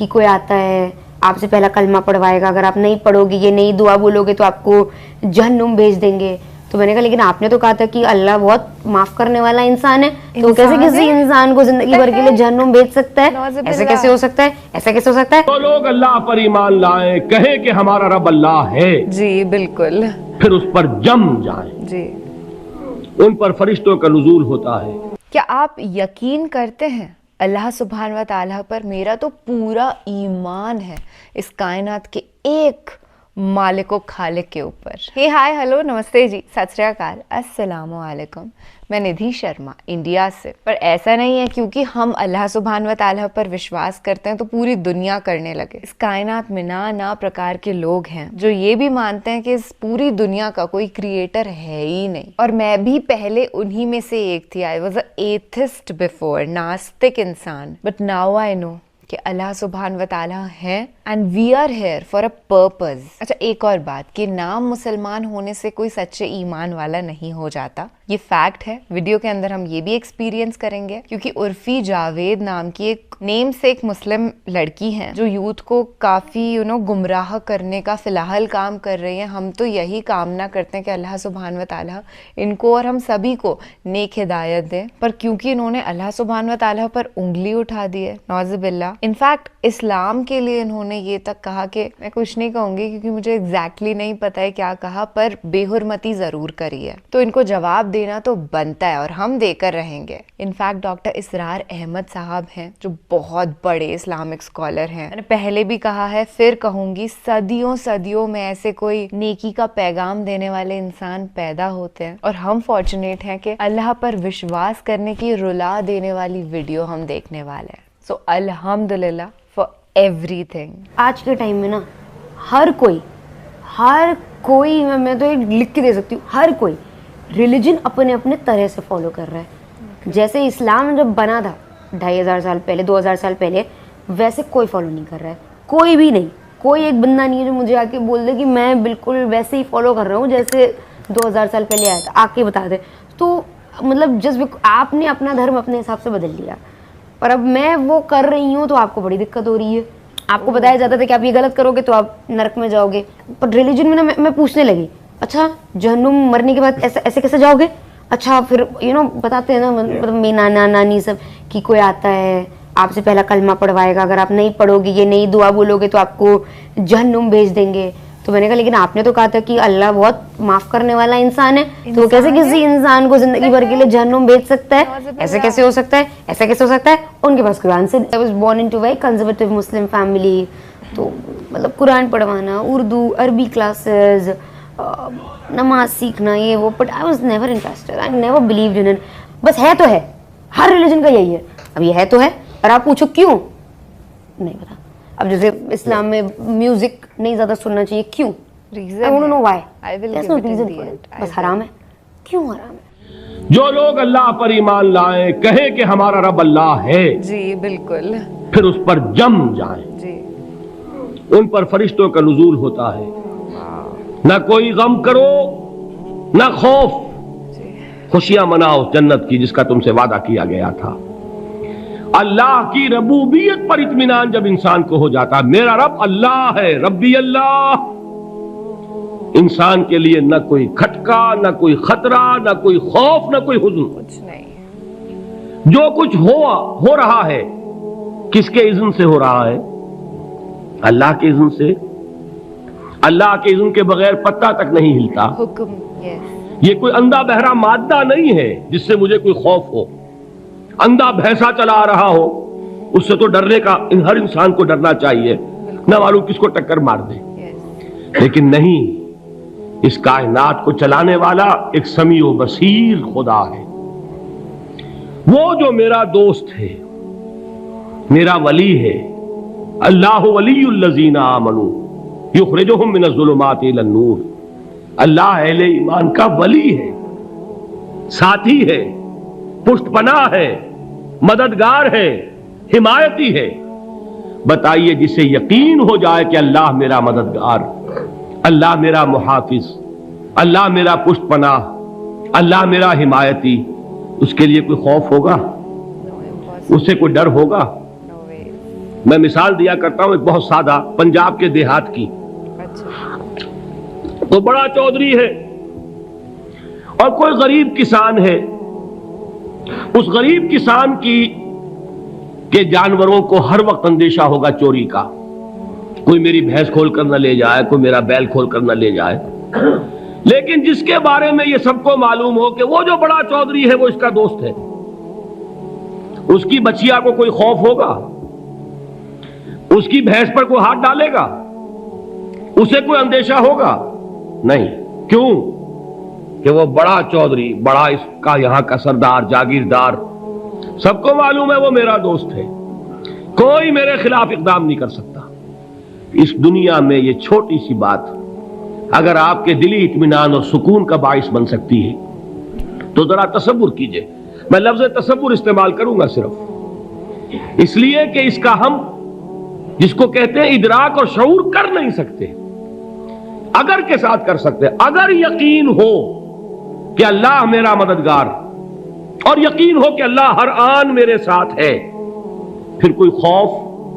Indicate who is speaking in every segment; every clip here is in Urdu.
Speaker 1: کہ کوئی آتا ہے آپ سے پہلا کلمہ پڑھوائے گا, اگر آپ نہیں پڑھو گے یہ نئی دعا بولو گے تو آپ کو جہنم بھیج دیں گے. تو میں نے کہا لیکن آپ نے تو کہا تھا کہ اللہ بہت معاف کرنے والا انسان ہے, تو کیسے کسی انسان کو زندگی بھر کے لیے جہنم بھیج سکتا ہے؟ ایسے کیسے ہو سکتا ہے, ایسا کیسے ہو سکتا ہے؟
Speaker 2: تو لوگ اللہ پر ایمان لائیں, کہیں کہ ہمارا رب اللہ ہے,
Speaker 3: جی بالکل,
Speaker 2: پھر اس پر جم جائیں.
Speaker 3: جی
Speaker 2: ان پر فرشتوں کا نزول ہوتا ہے.
Speaker 3: کیا آپ یقین کرتے ہیں اللہ سبحانہ و تعالیٰ پر؟ میرا تو پورا ایمان ہے اس کائنات کے ایک مالک و خالق کے اوپر. ہے ہائے ہلو نمستے جی, ست شری اکال, السلام علیکم. میں ندھی شرما انڈیا سے. پر ایسا نہیں ہے کیونکہ ہم اللہ سبحانہ و تعالیٰ پر وشواس کرتے ہیں تو پوری دنیا کرنے لگے. اس کائنات میں نا پرکار کے لوگ ہیں جو یہ بھی مانتے ہیں کہ اس پوری دنیا کا کوئی کریٹر ہے ہی نہیں, اور میں بھی پہلے انہی میں سے ایک تھی. I was a atheist before, ناستک انسان, بٹ ناؤ آئی نو کہ اللہ سبحانہ و تعالیٰ ہے and we are here for a purpose. اچھا ایک اور بات, کہ نام مسلمان ہونے سے کوئی سچے ایمان والا نہیں ہو جاتا, یہ فیکٹ ہے. ویڈیو کے اندر ہم یہ بھی ایکسپیرینس کریں گے کیونکہ عرفی جاوید نام کی ایک نیم سے ایک مسلم لڑکی ہیں جو یوتھ کو کافی گمراہ کرنے کا فی الحال کام کر رہی ہیں. ہم تو یہی کامنا کرتے ہیں کہ اللہ سبحانہ و تعالیٰ ان کو اور ہم سبھی کو نیک ہدایت دے, پر کیونکہ انہوں نے اللہ سبحانہ و تعالیٰ پر انگلی اٹھا دی ہے, نعوذ باللہ. انفیکٹ اسلام کے لیے انہوں نے یہ تک کہا کہ میں کچھ نہیں کہوں گی کیونکہ مجھے ایگزیکٹلی نہیں پتا ہے کیا کہا, پر بے حرمتی ضرور کری ہے. تو ان کو جواب دینا تو بنتا ہے اور ہم دے کر رہیں گے. انفیکٹ ڈاکٹر اسرار احمد صاحب ہیں جو بہت بڑے اسلامک اسکالر ہیں. میں نے پہلے بھی کہا ہے پھر کہوں گی, صدیوں میں ایسے کوئی نیکی کا پیغام دینے والے انسان پیدا ہوتے ہیں, اور ہم فارچونیٹ ہیں کہ اللہ پر وشواس کرنے کی رلا دینے والی ویڈیو ہم دیکھنے والے ہیں. سو الحمدللہ فار ایوری تھنگ.
Speaker 1: آج کے ٹائم میں نا ہر کوئی میں تو ایک لکھ کے دے سکتی ہوں, ہر کوئی ریلیجن اپنے اپنے طرح سے فالو کر رہا ہے. جیسے اسلام جب بنا تھا 2500 سال پہلے, 2000 سال پہلے, ویسے کوئی فالو نہیں کر رہا ہے, کوئی بھی نہیں. کوئی ایک بندہ نہیں ہے جو مجھے آ کے بول دے کہ میں بالکل ویسے ہی فالو کر رہا ہوں جیسے 2000 سال پہلے آیا تھا, آ کے بتا دے. تو مطلب جسٹ آپ نے اپنا دھرم اپنے حساب سے بدل لیا, پر اب میں وہ کر رہی ہوں تو آپ کو بڑی دقت ہو رہی ہے. آپ کو بتایا جاتا تھا کہ آپ یہ غلط کرو گے تو آپ نرک میں جاؤ گے, پر ریلیجن میں نا میں پوچھنے لگی, اچھا جہنم مرنے کے بعد ایسے کیسے جاؤ گے؟ اچھا پھر بتاتے ہیں نا, مطلب میری نانا نانی سب کہ کوئی آتا ہے آپ سے پہلا کلمہ پڑھوائے گا, اگر آپ نہیں پڑھو گے یہ نئی دعا بولو گے تو آپ کو جہنم بھیج دیں گے. تو میں نے کہا لیکن آپ نے تو کہا تھا کہ اللہ بہت معاف کرنے والا انسان ہے, تو کیسے کسی انسان کو زندگی بھر کے لیے جہنم بھیج سکتا ہے؟ ایسے کیسے ہو سکتا ہے, ایسا کیسے ہو سکتا ہے؟ ان کے پاس کوئی answer. I was born into very conservative Muslim family, تو مطلب قرآن پڑھوانا, اردو عربی کلاسز, نماز سیکھنا, یہ وہ, but I was never interested, I never believed in it. بس ہے تو ہے, ہر ریلیجن کا یہی ہے. اب یہ ہے تو ہے, اور آپ پوچھو کیوں, نہیں پتا. اب جیسے اسلام میں میوزک نہیں زیادہ سننا چاہیے, کیوں؟ I want to know why. There's no reason for it. بس حرام ہے. کیوں حرام ہے؟
Speaker 2: جو لوگ اللہ پر ایمان لائیں, کہیں کہ ہمارا رب اللہ ہے,
Speaker 3: جی بالکل,
Speaker 2: پھر اس پر جم جائیں.
Speaker 3: جی
Speaker 2: ان پر فرشتوں کا نزول ہوتا ہے. نہ کوئی غم کرو نہ خوف, خوشیاں مناؤ جنت کی جس کا تم سے وعدہ کیا گیا تھا. اللہ کی ربوبیت پر اطمینان جب انسان کو ہو جاتا, میرا رب اللہ ہے, ربی اللہ, انسان کے لیے نہ کوئی کھٹکا, نہ کوئی خطرہ, نہ کوئی خوف, نہ کوئی حزن.
Speaker 3: کچھ نہیں.
Speaker 2: جو کچھ ہو رہا ہے کس کے اذن سے ہو رہا ہے؟ اللہ کے اذن سے. اللہ کے اذن کے بغیر پتہ تک نہیں ہلتا.
Speaker 3: حکم, yes.
Speaker 2: یہ کوئی اندھا بہرا مادہ نہیں ہے جس سے مجھے کوئی خوف ہو. اندھا بھینسا چلا آ رہا ہو, اس سے تو ڈرنے کا ہر انسان کو ڈرنا چاہیے, نہ معلوم کس کو ٹکر مار دے. لیکن نہیں, اس کائنات کو چلانے والا ایک سمیع و بصیر خدا ہے. وہ جو میرا دوست ہے, میرا ولی ہے. اللہ ولی الذین آمنوا یخرجہم من الظلمات الی النور. اللہ اہل ایمان کا ولی ہے, ساتھی ہے, پشت پناہ ہے, مددگار ہے, حمایتی ہے. بتائیے جسے یقین ہو جائے کہ اللہ میرا مددگار, اللہ میرا محافظ, اللہ میرا پشت پناہ, اللہ میرا حمایتی, اس کے لیے کوئی خوف ہوگا؟ اس سے کوئی ڈر ہوگا؟ میں مثال دیا کرتا ہوں ایک بہت سادہ پنجاب کے دیہات کی. تو بڑا چودھری ہے اور کوئی غریب کسان ہے. اس غریب کسان کی کہ جانوروں کو ہر وقت اندیشہ ہوگا چوری کا. کوئی میری بھینس کھول کر نہ لے جائے, کوئی میرا بیل کھول کر نہ لے جائے. لیکن جس کے بارے میں یہ سب کو معلوم ہو کہ وہ جو بڑا چودھری ہے وہ اس کا دوست ہے, اس کی بچیا کو کوئی خوف ہوگا؟ اس کی بھینس پر کوئی ہاتھ ڈالے گا؟ اسے کوئی اندیشہ ہوگا؟ نہیں. کیوں؟ کہ وہ بڑا چودھری, بڑا اس کا یہاں کا سردار, جاگیردار, سب کو معلوم ہے وہ میرا دوست ہے, کوئی میرے خلاف اقدام نہیں کر سکتا. اس دنیا میں یہ چھوٹی سی بات اگر آپ کے دلی اطمینان اور سکون کا باعث بن سکتی ہے تو ذرا تصور کیجئے. میں لفظ تصور استعمال کروں گا صرف اس لیے کہ اس کا ہم جس کو کہتے ہیں ادراک اور شعور کر نہیں سکتے, اگر کے ساتھ کر سکتے. اگر یقین ہو کہ اللہ میرا مددگار اور یقین ہو کہ اللہ ہر آن میرے ساتھ ہے, پھر کوئی خوف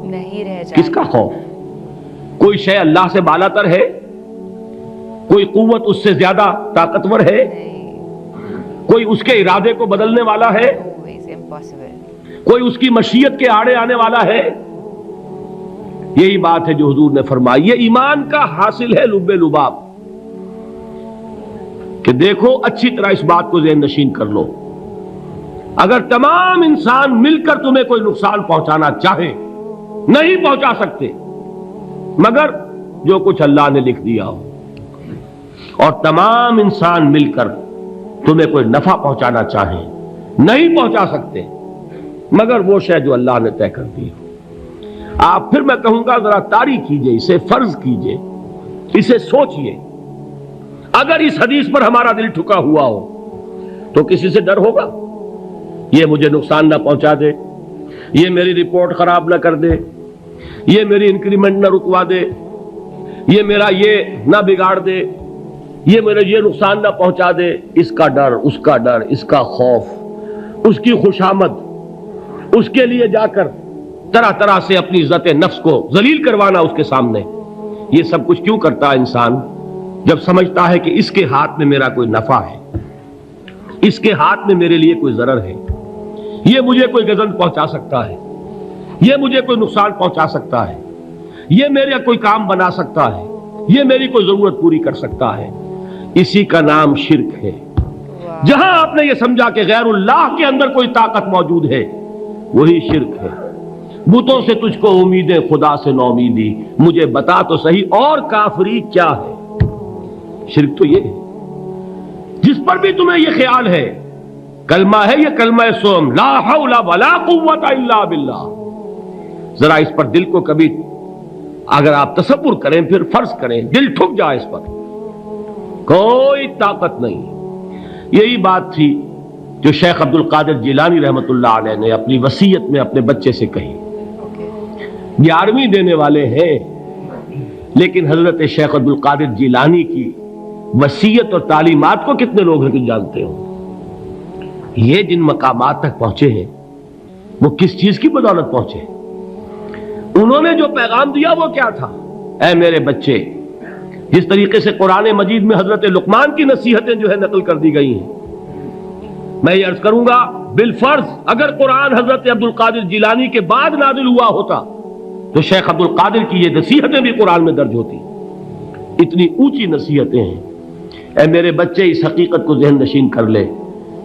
Speaker 3: نہیں رہ جاتا.
Speaker 2: کس کا خوف؟ کوئی شے اللہ سے بالاتر ہے؟ کوئی قوت اس سے زیادہ طاقتور ہے؟ کوئی اس کے ارادے کو بدلنے والا ہے؟ کوئی اس کی مشیت کے آڑے آنے والا ہے؟ یہی بات ہے جو حضور نے فرمائی. یہ ایمان کا حاصل ہے لب لباب کہ دیکھو اچھی طرح اس بات کو ذہن نشین کر لو. اگر تمام انسان مل کر تمہیں کوئی نقصان پہنچانا چاہے نہیں پہنچا سکتے مگر جو کچھ اللہ نے لکھ دیا ہو, اور تمام انسان مل کر تمہیں کوئی نفع پہنچانا چاہیں نہیں پہنچا سکتے مگر وہ شے جو اللہ نے طے کر دی ہو. آپ پھر میں کہوں گا ذرا طاری کیجئے, اسے فرض کیجئے, اسے سوچئے. اگر اس حدیث پر ہمارا دل ٹھکا ہوا ہو تو کسی سے ڈر ہوگا؟ یہ مجھے نقصان نہ پہنچا دے, یہ میری رپورٹ خراب نہ کر دے, یہ میری انکریمنٹ نہ رکوا دے, یہ میرا یہ نہ بگاڑ دے, یہ میرے یہ نقصان نہ پہنچا دے. اس کا ڈر, اس کا ڈر, اس کا خوف, اس کی خوشامد, اس کے لیے جا کر طرح طرح سے اپنی عزت نفس کو ذلیل کروانا اس کے سامنے. یہ سب کچھ کیوں کرتا ہے انسان؟ جب سمجھتا ہے کہ اس کے ہاتھ میں میرا کوئی نفع ہے, اس کے ہاتھ میں میرے لیے کوئی ضرر ہے, یہ مجھے کوئی گزن پہنچا سکتا ہے, یہ مجھے کوئی نقصان پہنچا سکتا ہے, یہ میرا کوئی کام بنا سکتا ہے, یہ میری کوئی ضرورت پوری کر سکتا ہے. اسی کا نام شرک ہے. جہاں آپ نے یہ سمجھا کہ غیر اللہ کے اندر کوئی طاقت موجود ہے وہی شرک ہے. بتوں سے تجھ کو امیدیں, خدا سے نو امیدی, مجھے بتا تو صحیح اور کافری کیا ہے. شرک تو یہ ہے. جس پر بھی تمہیں یہ خیال ہے کلمہ ہے, یہ کلمہ سوم لا حول ولا قوت الا باللہ. ذرا اس پر دل کو کبھی اگر آپ تصور کریں, پھر فرض کریں, دل ٹھک جائے اس پر, کوئی طاقت نہیں. یہی بات تھی جو شیخ عبد القادر جیلانی رحمت اللہ علیہ نے اپنی وصیت میں اپنے بچے سے کہی. 11ویں دینے والے ہیں لیکن حضرت شیخ عبد القادر جیلانی کی وصیت اور تعلیمات کو کتنے لوگ ہیں کہ جانتے ہو؟ یہ جن مقامات تک پہنچے ہیں وہ کس چیز کی بدولت پہنچے؟ انہوں نے جو پیغام دیا وہ کیا تھا؟ اے میرے بچے, جس طریقے سے قرآن مجید میں حضرت لقمان کی نصیحتیں جو ہے نقل کر دی گئی ہیں, میں یہ عرض کروں گا بالفرض اگر قرآن حضرت عبد القادر جیلانی کے بعد نازل ہوا ہوتا تو شیخ عبد القادر کی یہ نصیحتیں بھی قرآن میں درج ہوتی. اتنی اونچی نصیحتیں ہیں. اے میرے بچے اس حقیقت کو ذہن نشین کر لے,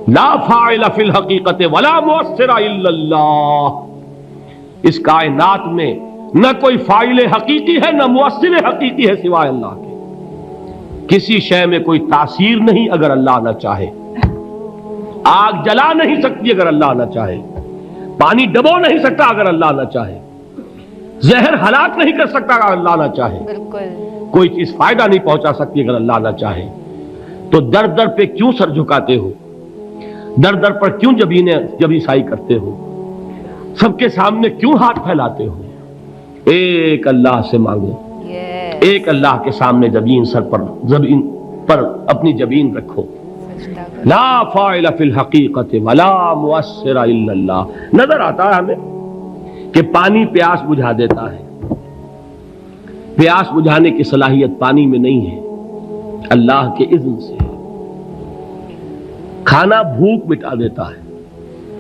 Speaker 2: لا فاعل فی الحقیقت ولا مؤثر الا اللہ. اس کائنات میں نہ کوئی فاعل حقیقی ہے نہ مؤثر حقیقی ہے سوائے اللہ کے. کسی شے میں کوئی تاثیر نہیں اگر اللہ نہ چاہے. آگ جلا نہیں سکتی اگر اللہ نہ چاہے, پانی ڈبو نہیں سکتا اگر اللہ نہ چاہے, زہر ہلاک نہیں کر سکتا اگر اللہ نہ چاہے,
Speaker 3: بالکل
Speaker 2: کوئی چیز فائدہ نہیں پہنچا سکتی اگر اللہ نہ چاہے. تو در در پہ کیوں سر جھکاتے ہو, در در پر کیوں جبیں سائی کرتے ہو, سب کے سامنے کیوں ہاتھ پھیلاتے ہو؟ ایک اللہ سے مانگو, ایک اللہ کے سامنے زمین پر اپنی جبین رکھو. لا فاعل فی الحقیقت ولا مؤثر الا اللہ. نظر آتا ہے ہمیں کہ پانی پیاس بجھا دیتا ہے. پیاس بجھانے کی صلاحیت پانی میں نہیں ہے, اللہ کے اذن سے. کھانا بھوک مٹا دیتا ہے,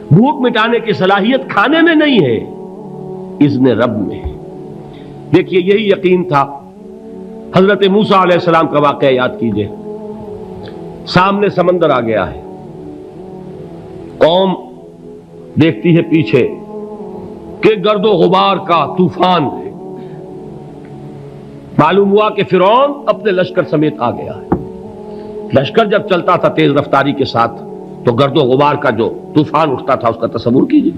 Speaker 2: بھوک مٹانے کی صلاحیت کھانے میں نہیں ہے, اذن رب میں ہے. دیکھیے یہی یقین تھا. حضرت موسیٰ علیہ السلام کا واقعہ یاد کیجئے. سامنے سمندر آ گیا ہے, قوم دیکھتی ہے پیچھے کہ گرد و غبار کا طوفان ہے. معلوم ہوا کہ فرعون اپنے لشکر سمیت آ گیا ہے. لشکر جب چلتا تھا تیز رفتاری کے ساتھ تو گرد و غبار کا جو طوفان اٹھتا تھا اس کا تصور کیجیے.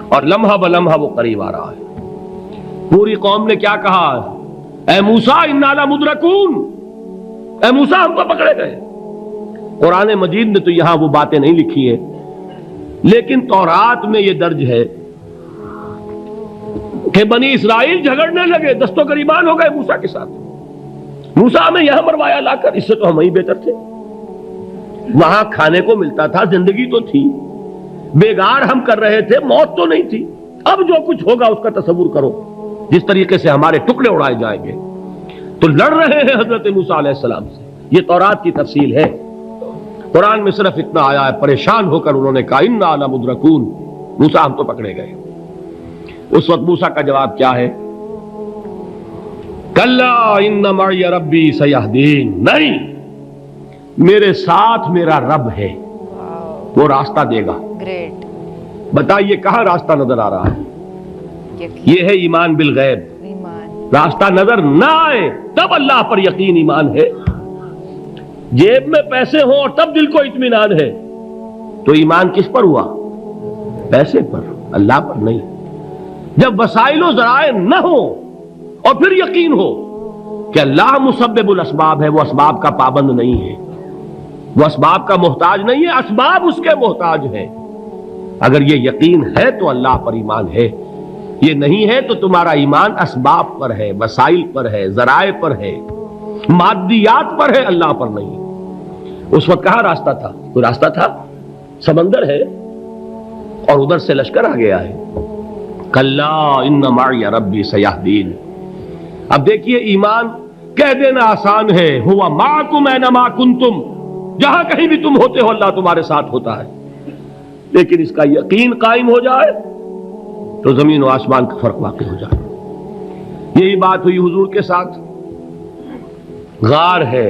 Speaker 2: اور لمحہ بلمحہ وہ قریب آ رہا ہے. پوری قوم نے کیا کہا, اے موسیٰ انا لمدرکون, اے موسیٰ ہم کو پکڑے گئے. قرآن مجید نے تو یہاں وہ باتیں نہیں لکھی ہیں, لیکن تورات میں یہ درج ہے کہ بنی اسرائیل جھگڑنے لگے, دست و گریبان ہو گئے موسیٰ کے ساتھ. موسیٰ ہمیں یہاں مروایا لا کر, اس سے تو ہم ہی بہتر تھے. وہاں کھانے کو ملتا تھا, زندگی تو تھی, بیگار ہم کر رہے تھے, موت تو نہیں تھی. اب جو کچھ ہوگا اس کا تصور کرو, جس طریقے سے ہمارے ٹکڑے اڑائے جائیں گے. تو لڑ رہے ہیں حضرت موسیٰ علیہ السلام سے. یہ تورات کی تفصیل ہے. قرآن میں صرف اتنا آیا ہے, پریشان ہو کر انہوں نے کہا انا لمدرکون, موسیٰ ہم تو پکڑے گئے. اس وقت موسیٰ کا جواب کیا ہے, کلا ان معی ربی سیہدین, نہیں, میرے ساتھ میرا رب ہے, وہ راستہ دے گا.
Speaker 3: گریٹ.
Speaker 2: بتائیے کہاں راستہ نظر آ رہا ہے؟
Speaker 3: یقین.
Speaker 2: یہ ہے ایمان بالغیب.
Speaker 3: ایمان.
Speaker 2: راستہ نظر نہ آئے تب اللہ پر یقین ایمان ہے. جیب میں پیسے ہوں اور تب دل کو اطمینان ہے تو ایمان کس پر ہوا؟ پیسے پر, اللہ پر نہیں. جب وسائل و ذرائع نہ ہو اور پھر یقین ہو کہ اللہ مسبب الاسباب ہے, وہ اسباب کا پابند نہیں ہے, وہ اسباب کا محتاج نہیں ہے, اسباب اس کے محتاج ہیں. اگر یہ یقین ہے تو اللہ پر ایمان ہے, یہ نہیں ہے تو تمہارا ایمان اسباب پر ہے, وسائل پر ہے, ذرائع پر ہے, مادیات پر ہے, اللہ پر نہیں. اس وقت کہاں راستہ تھا؟ کوئی راستہ تھا؟ سمندر ہے اور ادھر سے لشکر آ گیا ہے. کلا ان معی ربی سیہدین. اب دیکھیے ایمان کہہ دینا آسان ہے, ہوا معکم اینما کنتم, جہاں کہیں بھی تم ہوتے ہو اللہ تمہارے ساتھ ہوتا ہے. لیکن اس کا یقین قائم ہو جائے تو زمین و آسمان کا فرق واقع ہو جائے. یہی بات ہوئی حضور کے ساتھ. غار ہے,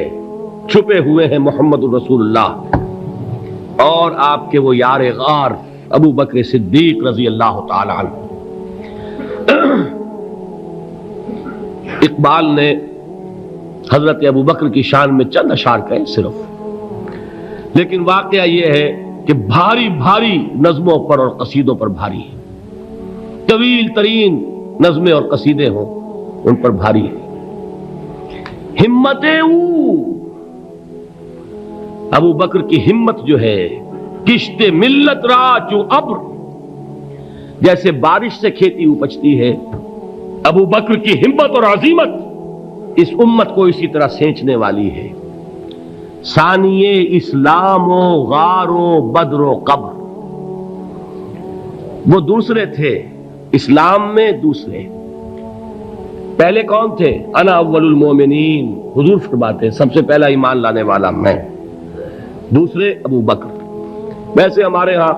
Speaker 2: چھپے ہوئے ہیں محمد الرسول اللہ اور آپ کے وہ یار غار ابو بکر صدیق رضی اللہ تعالی عنہ. اقبال نے حضرت ابو بکر کی شان میں چند اشعار کہے صرف, لیکن واقعہ یہ ہے کہ بھاری بھاری نظموں پر اور قصیدوں پر بھاری ہے. طویل ترین نظمیں اور قصیدے ہوں ان پر بھاری ہے. ہمتیں ابو بکر کی ہمت جو ہے, کشت ملت را چو ابر, جیسے بارش سے کھیتی اپجتی ہے, ابو بکر کی ہمت اور عزیمت اس امت کو اسی طرح سینچنے والی ہے. ثانیے اسلام و غار و بدر و قبر, وہ دوسرے تھے اسلام میں, دوسرے. پہلے کون تھے؟ انا اول المومنین, حضور فرماتے ہیں سب سے پہلا ایمان لانے والا میں. دوسرے ابو بکر. ویسے ہمارے ہاں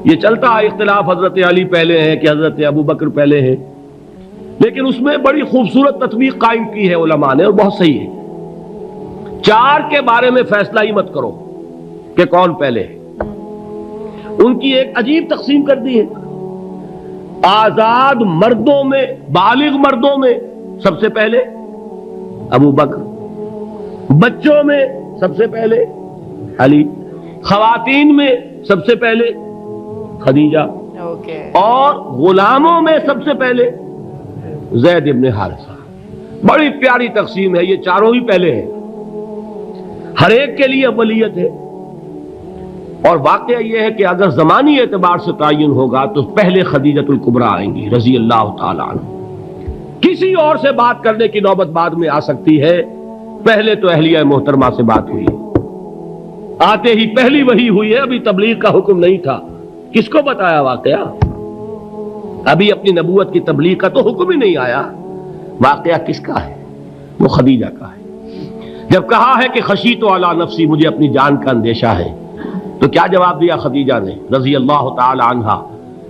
Speaker 2: یہ چلتا ہے اختلاف, حضرت علی پہلے ہیں کہ حضرت ابو بکر پہلے ہیں, لیکن اس میں بڑی خوبصورت تطبیق قائم کی ہے علماء نے اور بہت صحیح ہے. چار کے بارے میں فیصلہ ہی مت کرو کہ کون پہلے ہے. ان کی ایک عجیب تقسیم کر دی ہے. آزاد مردوں میں, بالغ مردوں میں سب سے پہلے ابو بکر, بچوں میں سب سے پہلے علی, خواتین میں سب سے پہلے خدیجہ, اور غلاموں میں سب سے پہلے زید ابن حارثہ. بڑی پیاری تقسیم ہے, یہ چاروں ہی پہلے ہیں, ہر ایک کے لیے اولیت ہے. اور واقعہ یہ ہے کہ اگر زمانی اعتبار سے تعین ہوگا تو پہلے خدیجۃ الکبریٰ آئیں گی رضی اللہ تعالی عنہ. کسی اور سے بات کرنے کی نوبت بعد میں آ سکتی ہے, پہلے تو اہلیہ محترمہ سے بات ہوئی, آتے ہی پہلی وحی ہوئی ہے, ابھی تبلیغ کا حکم نہیں تھا. کس کو بتایا واقعہ؟ ابھی اپنی نبوت کی تبلیغ کا تو حکم ہی نہیں آیا. واقعہ کس کا ہے؟ وہ خدیجہ کا ہے. جب کہا ہے کہ خشیت علی نفسی، مجھے اپنی جان کا اندیشہ ہے، تو کیا جواب دیا خدیجہ نے رضی اللہ تعالی عنہا؟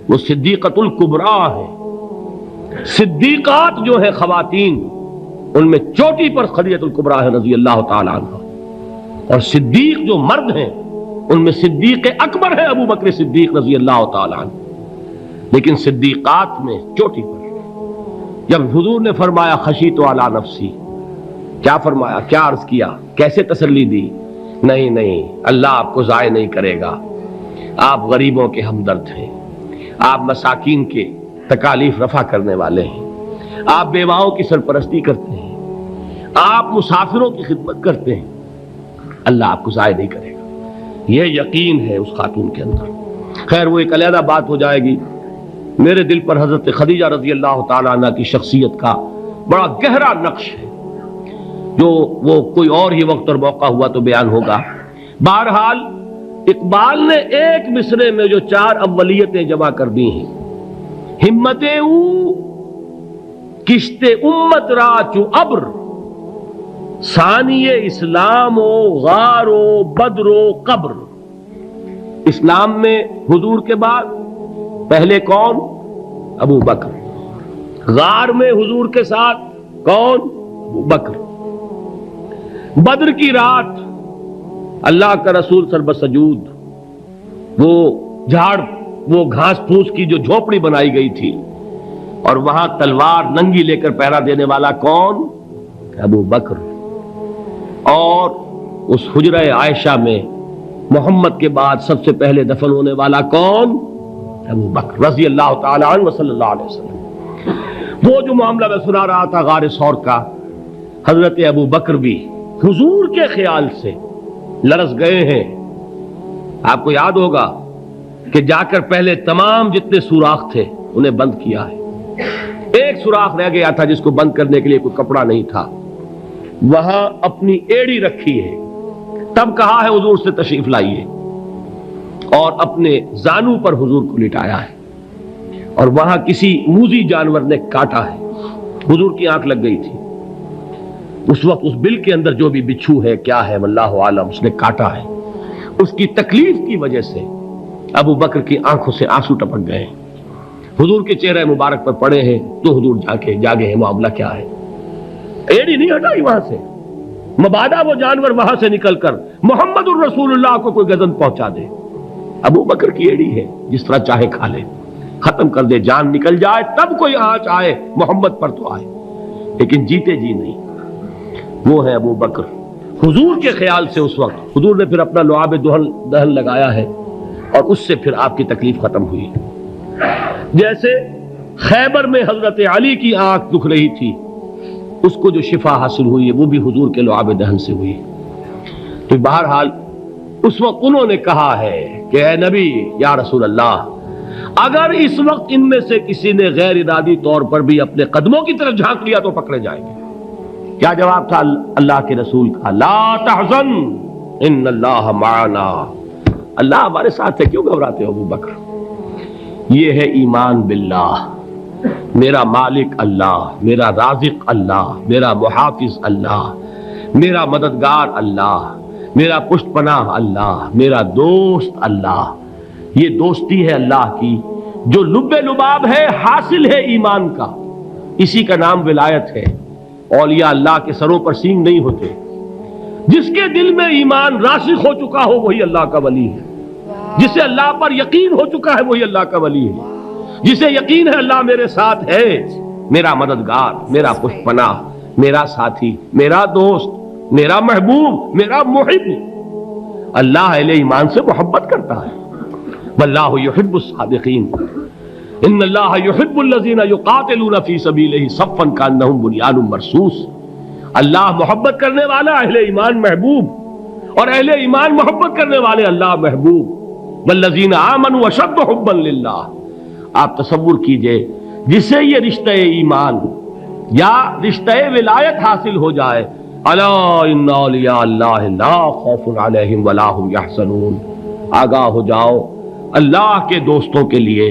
Speaker 2: وہ صدیقۃ الکبریٰ ہے. صدیقات جو ہے خواتین، ان میں چوٹی پر خدیجہ الکبریٰ ہے رضی اللہ تعالی عنہا. اور صدیق جو مرد ہیں ان میں صدیق اکبر ہے ابو بکر صدیق رضی اللہ تعالی عنہ. لیکن صدیقات میں چوٹی پر جب حضور نے فرمایا خشیت علی نفسی، کیا فرمایا؟ کیا عرض کیا؟ کیسے تسلی دی؟ نہیں، اللہ آپ کو ضائع نہیں کرے گا. آپ غریبوں کے ہمدرد ہیں، آپ مساکین کے تکالیف رفع کرنے والے ہیں، آپ بیواؤں کی سرپرستی کرتے ہیں، آپ مسافروں کی خدمت کرتے ہیں. اللہ آپ کو ضائع نہیں کرے گا. یہ یقین ہے اس خاتون کے اندر. خیر وہ ایک علیحدہ بات ہو جائے گی. میرے دل پر حضرت خدیجہ رضی اللہ تعالیٰ عنہ کی شخصیت کا بڑا گہرا نقش ہے، جو وہ کوئی اور ہی وقت اور موقع ہوا تو بیان ہوگا. بہرحال اقبال نے ایک مصرے میں جو 4 اولیتیں جمع کر دی ہیں، ہمتیں او کشت امت را چو ابر، ثانی اسلام و غار و بدر و قبر. اسلام میں حضور کے بعد پہلے کون؟ ابو بکر. غار میں حضور کے ساتھ کون؟ ابو بکر. بدر کی رات اللہ کا رسول سربسجود وہ جھاڑ وہ گھاس پھوس کی جو جھوپڑی بنائی گئی تھی، اور وہاں تلوار ننگی لے کر پہرا دینے والا کون؟ ابو بکر. اور اس حجرہ عائشہ میں محمد کے بعد سب سے پہلے دفن ہونے والا کون؟ ابو بکر رضی اللہ تعالی عنہ صلی اللہ علیہ وسلم. وہ جو معاملہ میں سنا رہا تھا غار ثور کا، حضرت ابو بکر بھی حضور کے خیال سے لرز گئے ہیں. آپ کو یاد ہوگا کہ جا کر پہلے تمام جتنے سوراخ تھے انہیں بند کیا ہے. ایک سوراخ رہ گیا تھا جس کو بند کرنے کے لیے کوئی کپڑا نہیں تھا. وہاں اپنی ایڑی رکھی ہے. تب کہا ہے حضور سے تشریف لائیے، اور اپنے زانو پر حضور کو لٹایا ہے. اور وہاں کسی موذی جانور نے کاٹا ہے. حضور کی آنکھ لگ گئی تھی. اس وقت اس بل کے اندر جو بھی بچھو ہے کیا ہے واللہ عالم، اس نے کاٹا ہے. اس کی تکلیف کی وجہ سے ابو بکر کی آنکھوں سے آنسو ٹپک گئے. حضور کے چہرے مبارک پر پڑے ہیں تو حضور جاگے ہیں. معاملہ کیا ہے؟ ایڑی نہیں ہٹائی وہاں سے، مبادا وہ جانور وہاں سے نکل کر محمد الرسول اللہ کو کوئی گزن پہنچا دے. ابو بکر کی ایڑی ہے، جس طرح چاہے کھا لے، ختم کر دے، جان نکل جائے تب کوئی آنچ آئے محمد پر تو آئے، لیکن جیتے جی نہیں. وہ ہے ابو بکر. حضور کے خیال سے اس وقت حضور نے پھر اپنا لعاب دہن لگایا ہے، اور اس سے پھر آپ کی تکلیف ختم ہوئی. جیسے خیبر میں حضرت علی کی آنکھ دکھ رہی تھی، اس کو جو شفا حاصل ہوئی ہے وہ بھی حضور کے لعاب دہن سے ہوئی. تو بہرحال اس وقت انہوں نے کہا ہے کہ اے نبی یا رسول اللہ، اگر اس وقت ان میں سے کسی نے غیر ارادی طور پر بھی اپنے قدموں کی طرف جھانک لیا تو پکڑے جائیں گے. کیا جواب تھا اللہ کے رسول کا؟ لا تحزن ان اللہ معنا. اللہ ہمارے ساتھ ہے، کیوں گھبراتے ہو ابو بکر؟ یہ ہے ایمان باللہ. میرا مالک اللہ، میرا رازق اللہ، میرا محافظ اللہ، میرا مددگار اللہ، میرا پشت پناہ اللہ، میرا دوست اللہ. یہ دوستی ہے اللہ کی جو لب لباب ہے، حاصل ہے ایمان کا. اسی کا نام ولایت ہے. اولیاء اللہ کے سروں پر سینگ نہیں ہوتے. جس کے دل میں ایمان راسخ ہو چکا ہو وہی اللہ کا ولی ہے. جسے اللہ پر یقین ہو چکا ہے وہی اللہ کا ولی ہے. جسے یقین ہے اللہ میرے ساتھ ہے، میرا مددگار، میرا پشت پناہ، میرا ساتھی، میرا دوست، میرا محبوب، میرا محب. اللہ اہل ایمان سے محبت کرتا ہے. واللہ یحب الصادقین. ان اللہ یحب الذین یقاتلون فی سبیلہ صفا کانہم بنیان مرصوص. اللہ محبت کرنے والا، اہل ایمان محبوب، اور اہل ایمان محبت کرنے والے اللہ محبوب. والذین آمنوا اشد حبا للہ. آپ تصور کیجئے جسے یہ رشتہ ایمان یا رشتہ ولایت حاصل ہو جائے، الا ان اولیاء اللہ لا خوف علیہم ولا هم یحزنون. آگاہ ہو جاؤ، اللہ کے دوستوں کے لیے